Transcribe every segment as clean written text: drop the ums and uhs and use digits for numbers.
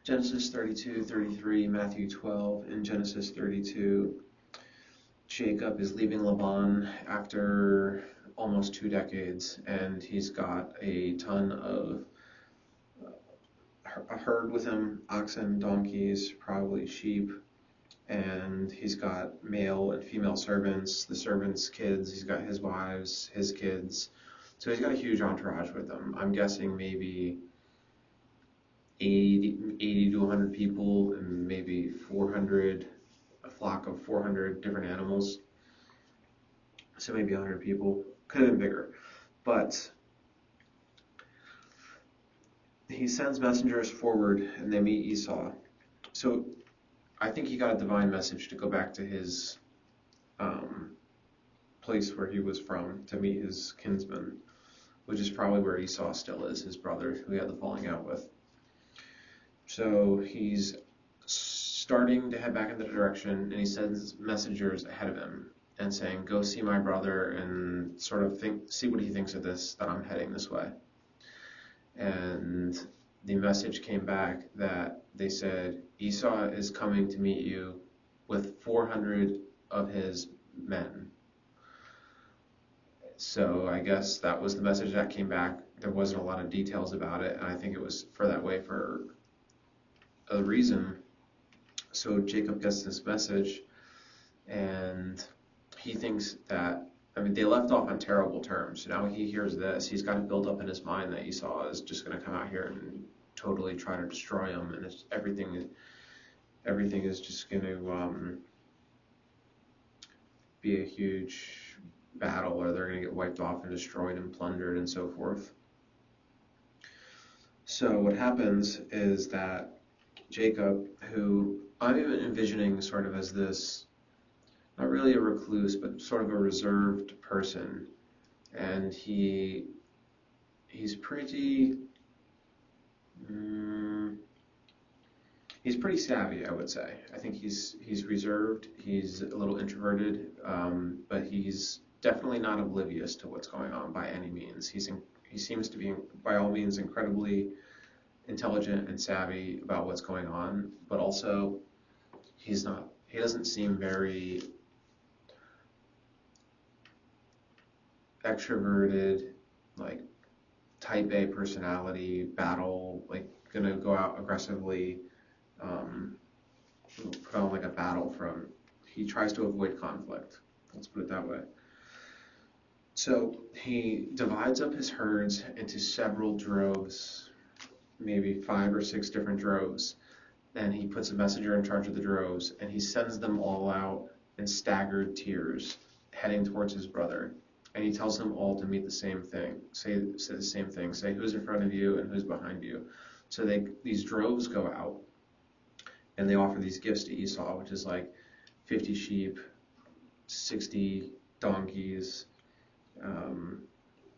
Genesis 32:33, Matthew 12. In Genesis 32, Jacob is leaving Laban after almost 2 decades, and he's got a ton of a herd with him, oxen, donkeys, probably sheep, and he's got male and female servants, the servants' kids, he's got his wives, his kids. So he's got a huge entourage with him. I'm guessing maybe 80 to 100 people and maybe 400, a flock of 400 different animals. So maybe 100 people. Could have been bigger. But he sends messengers forward and they meet Esau. So I think he got a divine message to go back to his place where he was from to meet his kinsman, which is probably where Esau still is, his brother who he had the falling out with. So he's starting to head back in the direction, and he sends messengers ahead of him and saying, go see my brother and sort of see what he thinks of this, that I'm heading this way. And the message came back that they said, Esau is coming to meet you with 400 of his men. So I guess that was the message that came back. There wasn't a lot of details about it, and I think it was for that way for a reason. So Jacob gets this message, and he thinks that, they left off on terrible terms. Now he hears this, he's got to build up in his mind that Esau is just going to come out here and totally try to destroy him, and everything is just going to be a huge battle, or they're going to get wiped off and destroyed and plundered and so forth. So what happens is that Jacob, who I'm even envisioning sort of as this, not really a recluse, but sort of a reserved person, and he's pretty savvy, I would say. I think he's reserved, he's a little introverted, but he's definitely not oblivious to what's going on by any means. He seems to be, by all means, incredibly intelligent and savvy about what's going on, but also he doesn't seem very extroverted, like type A personality, battle, like gonna go out aggressively, put on like a battle from. He tries to avoid conflict. Let's put it that way. So he divides up his herds into several droves, maybe 5 or 6 different droves. Then he puts a messenger in charge of the droves, and he sends them all out in staggered tiers, heading towards his brother. And he tells them all to meet the same thing. Say the same thing. Say who's in front of you and who's behind you. So these droves go out, and they offer these gifts to Esau, which is like 50 sheep, 60 donkeys,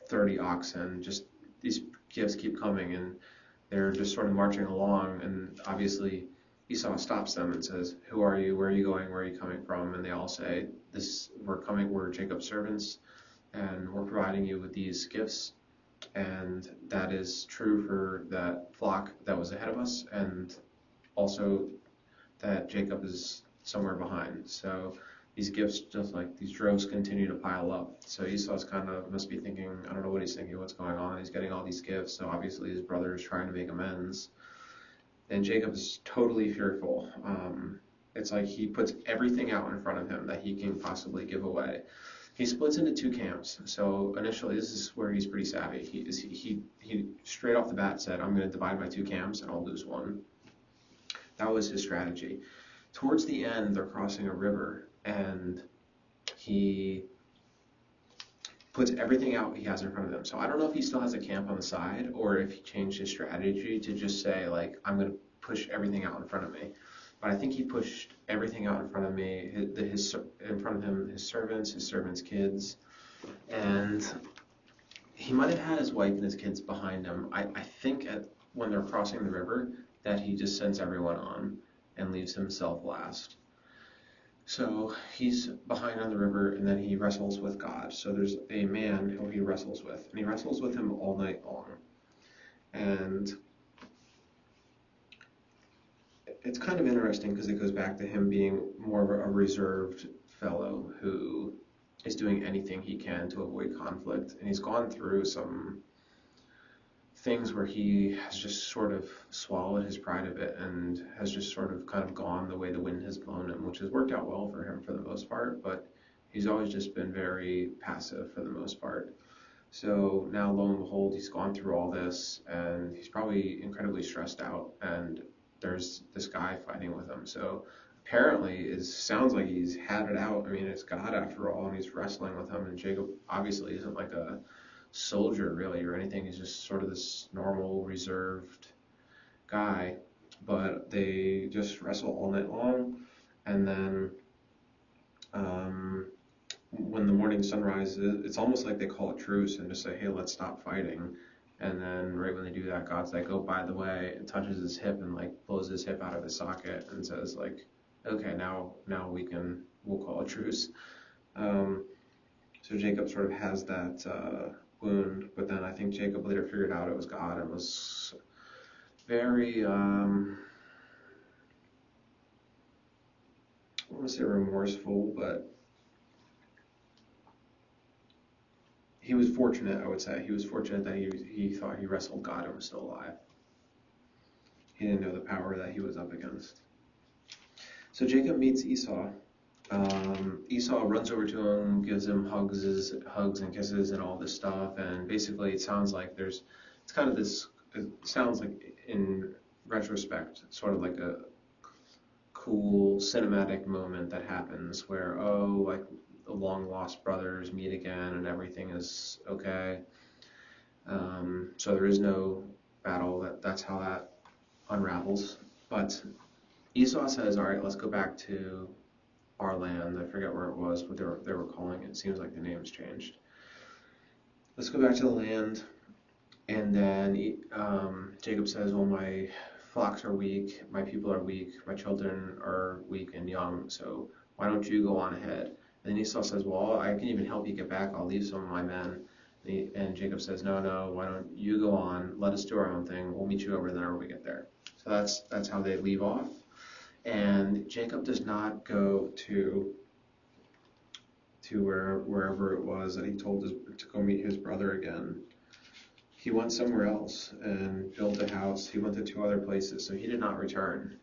30 oxen. Just these gifts keep coming, and they're just sort of marching along. And obviously Esau stops them and says, who are you? Where are you going? Where are you coming from? And they all say, we're Jacob's servants, and we're providing you with these gifts. And that is true for that flock that was ahead of us, and also that Jacob is somewhere behind. So these gifts, just like these droves, continue to pile up. So Esau's must be thinking, I don't know what he's thinking, what's going on. He's getting all these gifts, so obviously his brother is trying to make amends. And Jacob is totally fearful. It's like he puts everything out in front of him that he can possibly give away. He splits into 2 camps. So initially, this is where he's pretty savvy. He straight off the bat said, I'm going to divide my 2 camps and I'll lose one. That was his strategy. Towards the end, they're crossing a river, and he puts everything out he has in front of them. So I don't know if he still has a camp on the side, or if he changed his strategy to just say, like, I'm going to push everything out in front of me. But I think he pushed everything out in front of me, in front of him, his servants' kids, and he might have had his wife and his kids behind him. I think when they're crossing the river that he just sends everyone on and leaves himself last. So he's behind on the river, and then he wrestles with God. So there's a man who he wrestles with, and he wrestles with him all night long. And it's kind of interesting because it goes back to him being more of a reserved fellow who is doing anything he can to avoid conflict. And he's gone through some things where he has just sort of swallowed his pride a bit and has just sort of kind of gone the way the wind has blown him, which has worked out well for him for the most part, but he's always just been very passive for the most part. So now, lo and behold, he's gone through all this and he's probably incredibly stressed out, and there's this guy fighting with him. So apparently it sounds like he's had it out. I mean, it's God after all, and he's wrestling with him, and Jacob obviously isn't like a soldier really or anything. He's just sort of this normal, reserved guy, but they just wrestle all night long, and then when the morning sun rises, it's almost like they call a truce and just say, hey, let's stop fighting. And then right when they do that, God's like, oh, by the way, and touches his hip and like blows his hip out of his socket and says like, okay, now we'll call a truce. So Jacob sort of has that wound, but then I think Jacob later figured out it was God and was very, I don't want to say remorseful, but he was fortunate, I would say. He was fortunate that he thought he wrestled God and was still alive. He didn't know the power that he was up against. So Jacob meets Esau. Esau runs over to him, gives him hugs and kisses and all this stuff, and basically it sounds like it sounds like in retrospect, sort of like a cool cinematic moment that happens where, like the long lost brothers meet again and everything is okay. So there is no battle. That's how that unravels. But Esau says, all right, let's go back to our land. I forget where it was, what they were calling it. It seems like the name's changed. Let's go back to the land. And then Jacob says, well, my flocks are weak, my people are weak, my children are weak and young, so why don't you go on ahead? And then Esau says, well, I can even help you get back. I'll leave some of my men. And Jacob says, no, why don't you go on? Let us do our own thing. We'll meet you over there when we get there. So that's how they leave off. And Jacob does not go to wherever it was that he told to go meet his brother again. He went somewhere else and built a house. He went to 2 other places, so he did not return.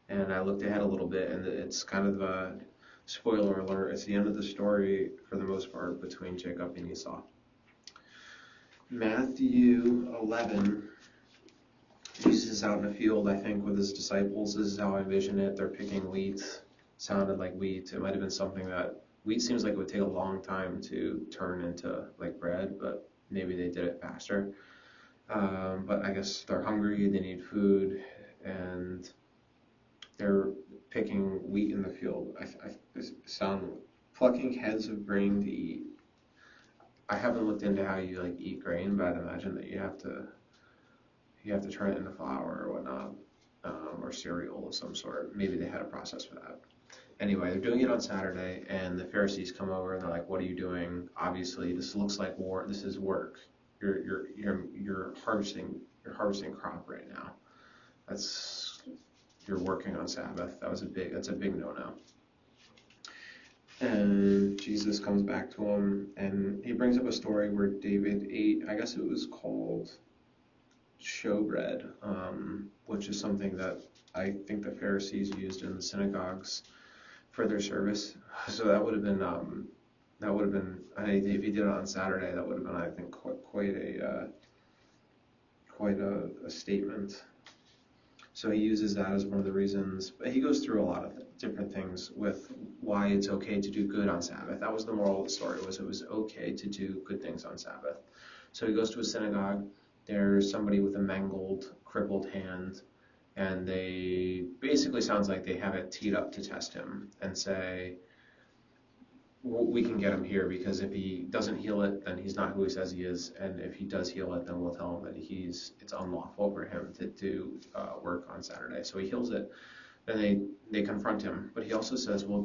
And I looked ahead a little bit, and it's kind of a spoiler alert. It's the end of the story for the most part between Jacob and Esau. Matthew 11, Jesus is out in a field, I think, with his disciples. This is how I envision it. They're picking wheat. Sounded like wheat. It might have been something that wheat seems like it would take a long time to turn into like bread, but maybe they did it faster. But I guess they're hungry, they need food, and they're picking wheat in the field. I sound plucking heads of grain to eat. I haven't looked into how you like eat grain, but I'd imagine that you have to turn it into flour or whatnot, or cereal of some sort. Maybe they had a process for that. Anyway, they're doing it on Saturday, and the Pharisees come over and they're like, "What are you doing? Obviously, this looks like war. This is work. You're harvesting crop right now. You're working on Sabbath. That's a big no-no." And Jesus comes back to him, and he brings up a story where David ate, I guess it was called showbread, which is something that I think the Pharisees used in the synagogues for their service. So that would have been, if he did it on Saturday, that would have been, I think, quite a statement. So he uses that as one of the reasons. But he goes through a lot of different things with why it's okay to do good on Sabbath. That was the moral of the story, was it was okay to do good things on Sabbath. So he goes to a synagogue. There's somebody with a mangled, crippled hand, and they basically sounds like they have it teed up to test him and say, we can get him here because if he doesn't heal it, then he's not who he says he is, and if he does heal it, then we'll tell him that it's unlawful for him to do work on Saturday. So he heals it. Then they confront him, but he also says, well,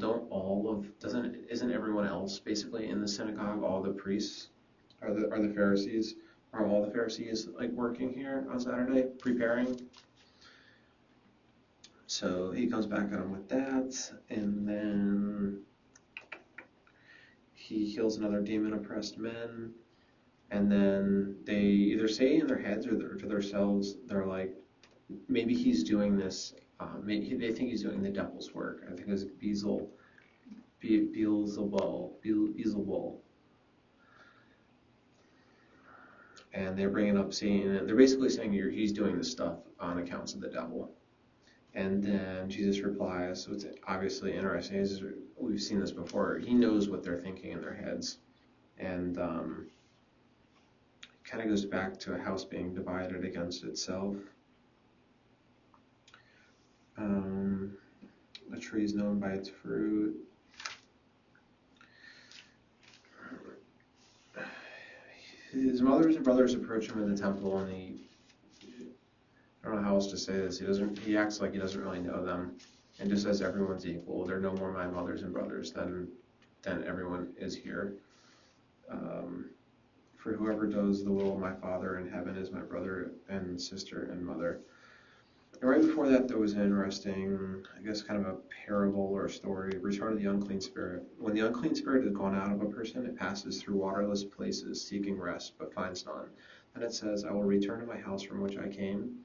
isn't everyone else basically in the synagogue, all the priests are the Pharisees? Are all the Pharisees like working here on Saturday, preparing? So he comes back at him with that, and then he heals another demon-oppressed men, and then they either say in their heads or to themselves, they're like, maybe he's doing this. Maybe they think he's doing the devil's work. I think it was Beelzebul, and they're bringing up Satan, and they're basically saying he's doing this stuff on accounts of the devil. And then Jesus replies, what's obviously interesting is we've seen this before. He knows what they're thinking in their heads, and kind of goes back to a house being divided against itself. A tree is known by its fruit. His mothers and brothers approach him in the temple, and I don't know how else to say this. He acts like he doesn't really know them, and just says everyone's equal. They're no more my mothers and brothers than everyone is here. For whoever does the will of my Father in heaven is my brother and sister and mother. And right before that, there was an interesting, I guess, kind of a parable or a story. Return of the unclean spirit. When the unclean spirit has gone out of a person, it passes through waterless places, seeking rest, but finds none. Then it says, I will return to my house from which I came.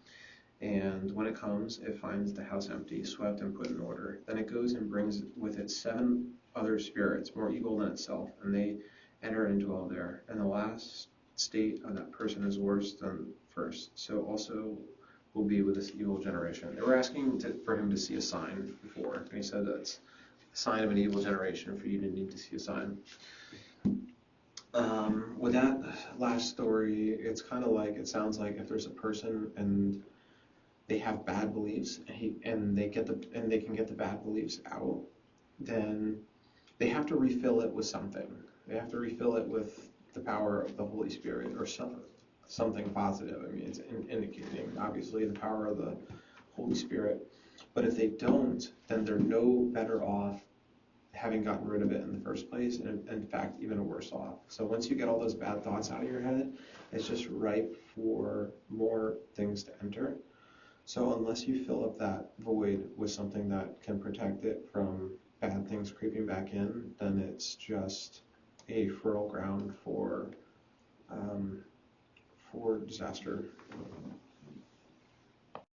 And when it comes, it finds the house empty, swept, and put in order. Then it goes and brings with it 7 other spirits, more evil than itself, and they enter and dwell there. And the last state of that person is worse than first. So also will be with this evil generation. They were asking for him to see a sign before, and he said that's a sign of an evil generation for you to need to see a sign. With that last story, it's kind of like, it sounds like if there's a person and they have bad beliefs and they can get the bad beliefs out, then they have to refill it with something. They have to refill it with the power of the Holy Spirit or something positive. I mean, it's indicating obviously the power of the Holy Spirit. But if they don't, then they're no better off having gotten rid of it in the first place, and in fact, even worse off. So once you get all those bad thoughts out of your head, it's just ripe for more things to enter. So unless you fill up that void with something that can protect it from bad things creeping back in, then it's just a fertile ground for disaster.